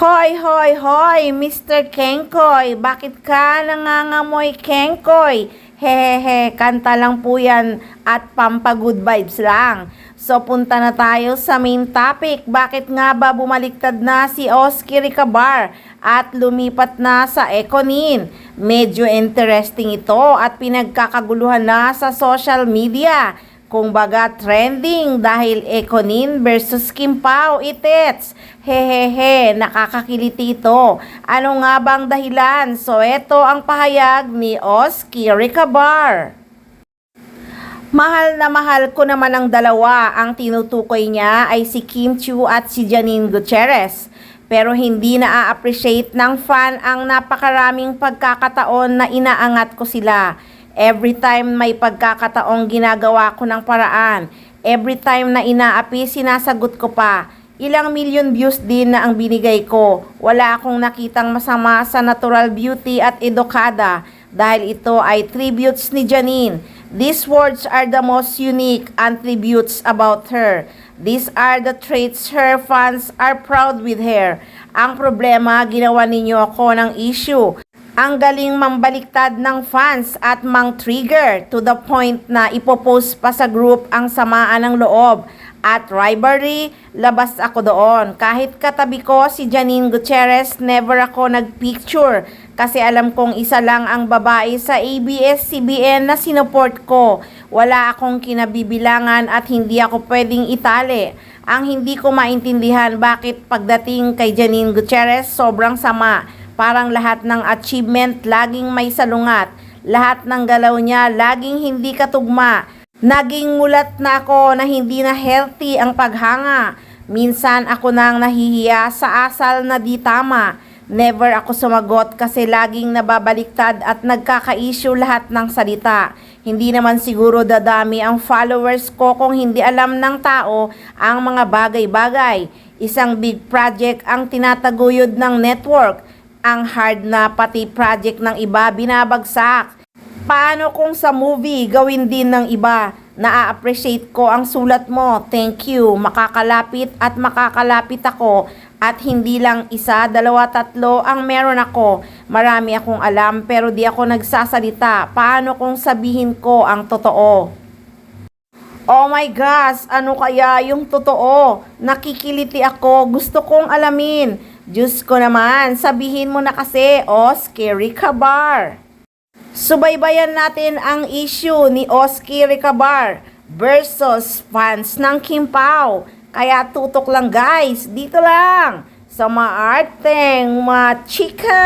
Hoy, hoy, hoy, Mr. Kengkoy, bakit ka nangangamoy Kengkoy? Hehehe, kanta lang po yan at pampa-good vibes lang. So punta na tayo sa main topic. Bakit nga ba bumaliktad na si Oski Ricabar at lumipat na sa Econin? Medyo interesting ito at pinagkakaguluhan na sa social media. Kung baga trending dahil Econin versus Kim Pao itets. Hehehe, nakakakiliti ito. Ano nga bang dahilan? So ito ang pahayag ni Oski Ricabar. Mahal na mahal ko naman ang dalawa. Ang tinutukoy niya ay si Kim Chiu at si Janine Gutierrez. Pero hindi na-appreciate ng fan ang napakaraming pagkakataon na inaangat ko sila. Every time may pagkakataong ginagawa ko ng paraan. Every time na inaapi, sinasagot ko pa. Ilang million views din na ang binigay ko. Wala akong nakitang masama sa natural beauty at edukada dahil ito ay tributes ni Janine. These words are the most unique attributes about her. These are the traits her fans are proud with her. Ang problema, ginawa ninyo ako ng issue. Ang galing mambaliktad ng fans at mang-trigger to the point na ipopost pa sa group ang samaan ng loob at rivalry, labas ako doon. Kahit katabi ko si Janine Gutierrez, never ako nagpicture kasi alam kong isa lang ang babae sa ABS-CBN na sinuport ko. Wala akong kinabibilangan at hindi ako pwedeng itali. Ang hindi ko maintindihan bakit pagdating kay Janine Gutierrez sobrang sama. Parang lahat ng achievement laging may salungat. Lahat ng galaw niya laging hindi katugma. Naging mulat na ako na hindi na healthy ang paghanga. Minsan ako nang nahihiya sa asal na di tama. Never ako sumagot kasi laging nababaliktad at nagkaka-issue lahat ng salita. Hindi naman siguro dadami ang followers ko kung hindi alam ng tao ang mga bagay-bagay. Isang big project ang tinataguyod ng network. Ang hard na pati project ng iba binabagsak. Paano kung sa movie gawin din ng iba? Na-appreciate ko ang sulat mo. Thank you. Makakalapit at makakalapit ako. At hindi lang isa, dalawa, tatlo ang meron ako. Marami akong alam pero di ako nagsasalita. Paano kung sabihin ko ang totoo? Oh my gosh, ano kaya yung totoo? Nakikiliti ako. Gusto kong alamin. Diyos ko naman, sabihin mo na kasi, Oski Ricabar. Subaybayan natin ang issue ni Oski Ricabar versus fans ng Kim Pao. Kaya tutok lang guys, dito lang sa maarteng mga chika.